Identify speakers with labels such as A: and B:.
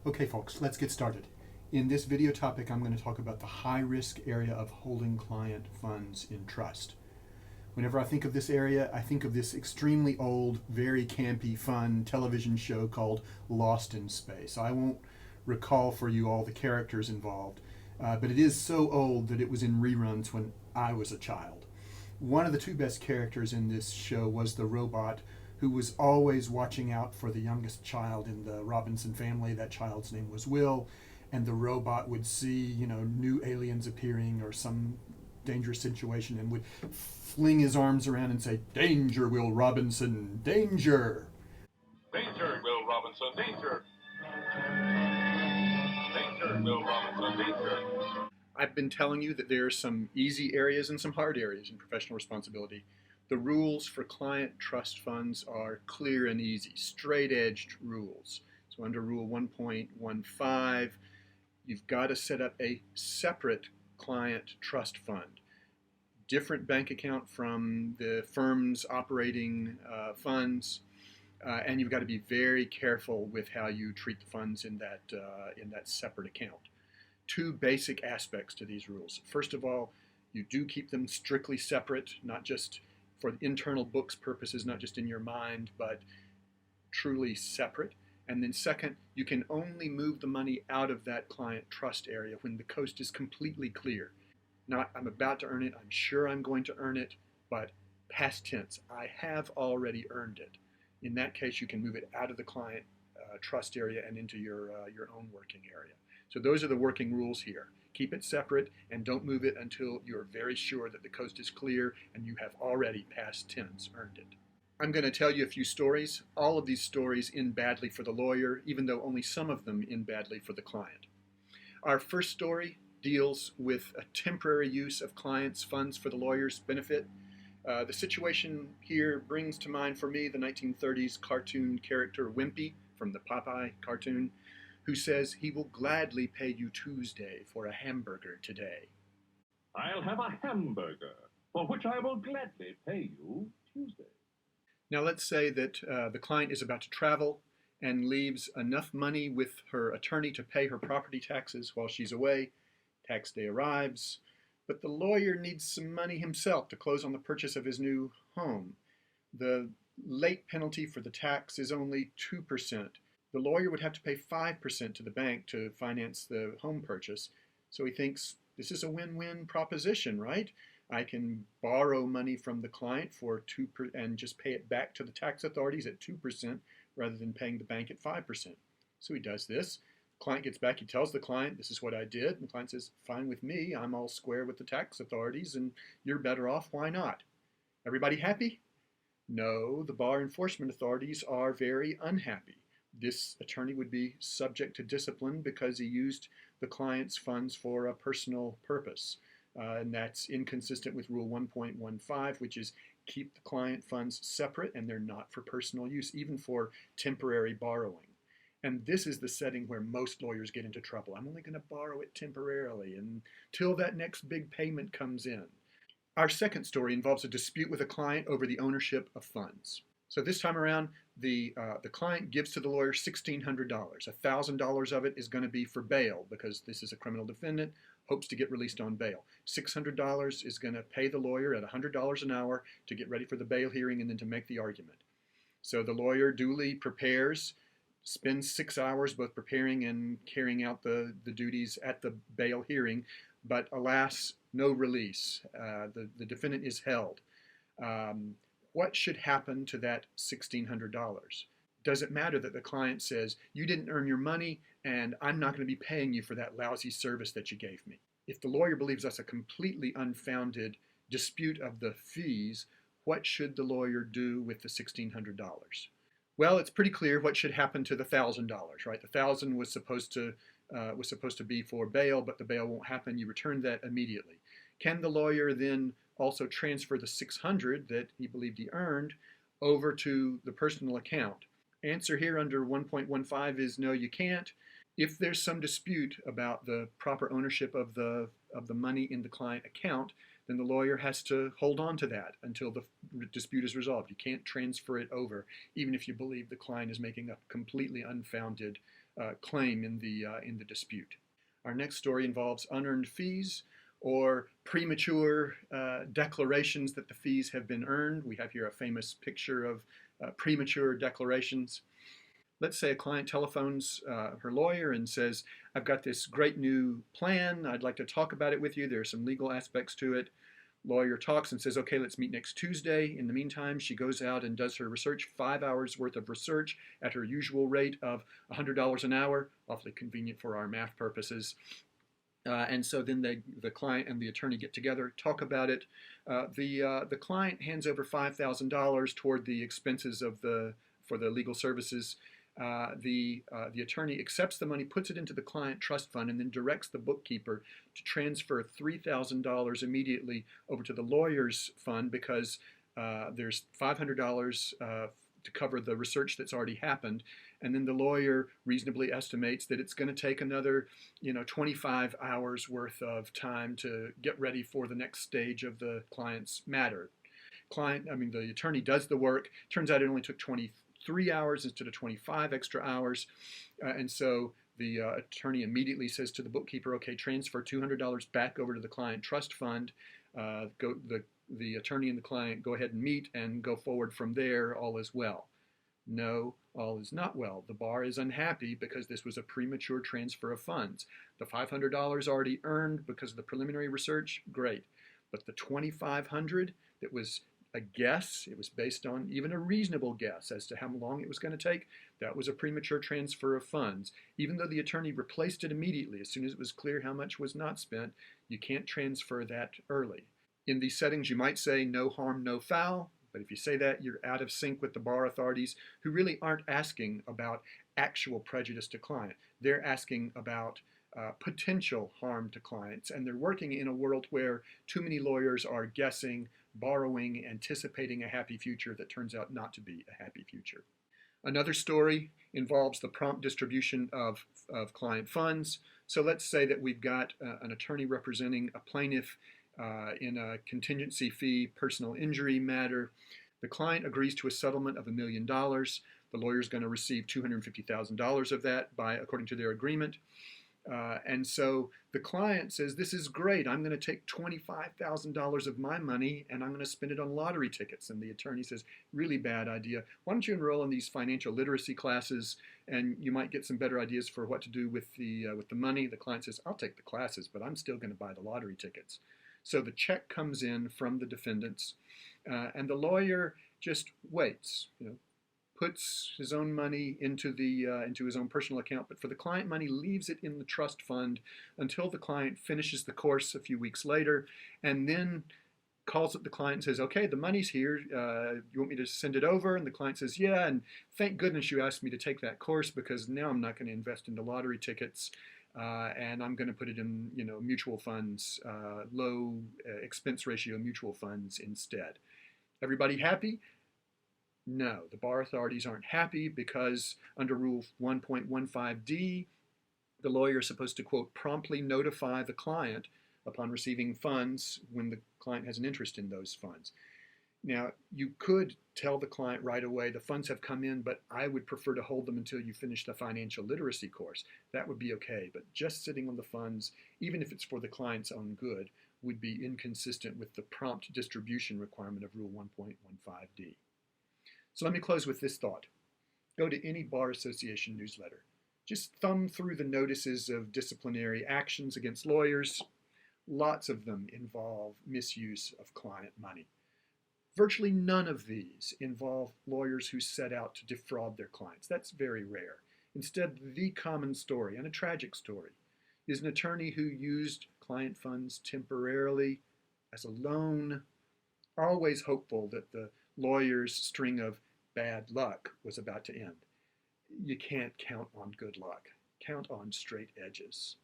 A: Okay folks, let's get started. In this video topic, I'm going to talk about the high-risk area of holding client funds in trust. Whenever I think of this area, I think of this extremely old, very campy, fun television show called Lost in Space. I won't recall for you all the characters involved, but it is so old that it was in reruns when I was a child. One of the two best characters in this show was the robot who was always watching out for the youngest child in the Robinson family. That child's name was Will, and the robot would see, new aliens appearing or some dangerous situation and would fling his arms around and say, "Danger, Will Robinson, danger!"
B: Danger, Will Robinson, danger! Danger, Will Robinson, danger!
A: I've been telling you that there are some easy areas and some hard areas in professional responsibility. The rules for client trust funds are clear and easy, straight-edged rules. So under Rule 1.15, you've got to set up a separate client trust fund. Different bank account from the firm's operating funds, and you've got to be very careful with how you treat the funds in that separate account. Two basic aspects to these rules. First of all, you do keep them strictly separate, not just for internal books purposes, not just in your mind, but truly separate. And then second, you can only move the money out of that client trust area when the coast is completely clear. Not, I'm about to earn it, I'm sure I'm going to earn it, but past tense, I have already earned it. In that case, you can move it out of the client trust area and into your own working area. So those are the working rules here. Keep it separate and don't move it until you're very sure that the coast is clear and you have already past tense earned it. I'm going to tell you a few stories. All of these stories end badly for the lawyer, even though only some of them end badly for the client. Our first story deals with a temporary use of clients' funds for the lawyer's benefit. The situation here brings to mind for me the 1930s cartoon character Wimpy from the Popeye cartoon, who says he will gladly pay you Tuesday for a hamburger today.
B: I'll have a hamburger, for which I will gladly pay you Tuesday.
A: Now let's say that the client is about to travel and leaves enough money with her attorney to pay her property taxes while she's away. Tax day arrives, but the lawyer needs some money himself to close on the purchase of his new home. The late penalty for the tax is only 2%. The lawyer would have to pay 5% to the bank to finance the home purchase. So he thinks, this is a win-win proposition, right? I can borrow money from the client for 2% and just pay it back to the tax authorities at 2% rather than paying the bank at 5%. So he does this. The client gets back, he tells the client, this is what I did. And the client says, fine with me, I'm all square with the tax authorities and you're better off, why not? Everybody happy? No, the bar enforcement authorities are very unhappy. This attorney would be subject to discipline because he used the client's funds for a personal purpose. And that's inconsistent with Rule 1.15, which is keep the client funds separate and they're not for personal use, even for temporary borrowing. And this is the setting where most lawyers get into trouble. I'm only going to borrow it temporarily until that next big payment comes in. Our second story involves a dispute with a client over the ownership of funds. So this time around, the client gives to the lawyer $1,600. $1,000 of it is going to be for bail because this is a criminal defendant, hopes to get released on bail. $600 is going to pay the lawyer at $100 an hour to get ready for the bail hearing and then to make the argument. So the lawyer duly prepares, spends 6 hours both preparing and carrying out the duties at the bail hearing, but alas, no release. The defendant is held. What should happen to that $1,600? Does it matter that the client says, you didn't earn your money and I'm not going to be paying you for that lousy service that you gave me? If the lawyer believes that's a completely unfounded dispute of the fees, what should the lawyer do with the $1,600? Well, it's pretty clear what should happen to the $1,000, right? The $1,000 was supposed to be for bail, but the bail won't happen. You return that immediately. Can the lawyer then also transfer the $600 that he believed he earned over to the personal account? Answer here under 1.15 is no, you can't. If there's some dispute about the proper ownership of the money in the client account, then the lawyer has to hold on to that until the dispute is resolved. You can't transfer it over, even if you believe the client is making a completely unfounded claim in the dispute. Our next story involves unearned fees or premature declarations that the fees have been earned. We have here a famous picture of premature declarations. Let's say a client telephones her lawyer and says, I've got this great new plan. I'd like to talk about it with you. There are some legal aspects to it. Lawyer talks and says, okay, let's meet next Tuesday. In the meantime, she goes out and does her research, 5 hours worth of research at her usual rate of $100 an hour, awfully convenient for our math purposes. And so then the client and the attorney get together, talk about it. The client hands over $5,000 toward the expenses for the legal services. The attorney accepts the money, puts it into the client trust fund, and then directs the bookkeeper to transfer $3,000 immediately over to the lawyer's fund because there's $500 to cover the research that's already happened. And then the lawyer reasonably estimates that it's going to take another, 25 hours worth of time to get ready for the next stage of the client's matter. The attorney does the work. Turns out it only took 23 hours instead of 25 extra hours. And so the attorney immediately says to the bookkeeper, okay, transfer $200 back over to the client trust fund. The attorney and the client go ahead and meet and go forward from there. All is well. No, all is not well. The bar is unhappy because this was a premature transfer of funds. The $500 already earned because of the preliminary research, great. But the $2,500 that was a guess, it was based on even a reasonable guess as to how long it was going to take, that was a premature transfer of funds. Even though the attorney replaced it immediately, as soon as it was clear how much was not spent, you can't transfer that early. In these settings, you might say no harm, no foul, but if you say that, you're out of sync with the bar authorities who really aren't asking about actual prejudice to client. They're asking about potential harm to clients, and they're working in a world where too many lawyers are guessing, borrowing, anticipating a happy future that turns out not to be a happy future. Another story involves the prompt distribution of client funds. So let's say that we've got an attorney representing a plaintiff in a contingency fee personal injury matter. The client agrees to a settlement of $1 million. The lawyer is going to receive $250,000 of that according to their agreement. And so the client says, this is great. I'm going to take $25,000 of my money and I'm going to spend it on lottery tickets. And the attorney says, really bad idea. Why don't you enroll in these financial literacy classes and you might get some better ideas for what to do with the money. The client says, I'll take the classes, but I'm still going to buy the lottery tickets. So the check comes in from the defendants, and the lawyer just waits, puts his own money into his own personal account, but for the client money, leaves it in the trust fund until the client finishes the course a few weeks later, and then calls up the client and says, okay, the money's here. You want me to send it over? And the client says, yeah, and thank goodness you asked me to take that course because now I'm not going to invest into lottery tickets. And I'm going to put it in, mutual funds, low expense ratio mutual funds instead. Everybody happy? No, the bar authorities aren't happy because under Rule 1.15D, the lawyer is supposed to, quote, promptly notify the client upon receiving funds when the client has an interest in those funds. Now, you could tell the client right away, the funds have come in, but I would prefer to hold them until you finish the financial literacy course. That would be okay, but just sitting on the funds, even if it's for the client's own good, would be inconsistent with the prompt distribution requirement of Rule 1.15D. So let me close with this thought. Go to any bar association newsletter. Just thumb through the notices of disciplinary actions against lawyers. Lots of them involve misuse of client money. Virtually none of these involve lawyers who set out to defraud their clients. That's very rare. Instead, the common story, and a tragic story, is an attorney who used client funds temporarily as a loan, always hopeful that the lawyer's string of bad luck was about to end. You can't count on good luck. Count on straight edges.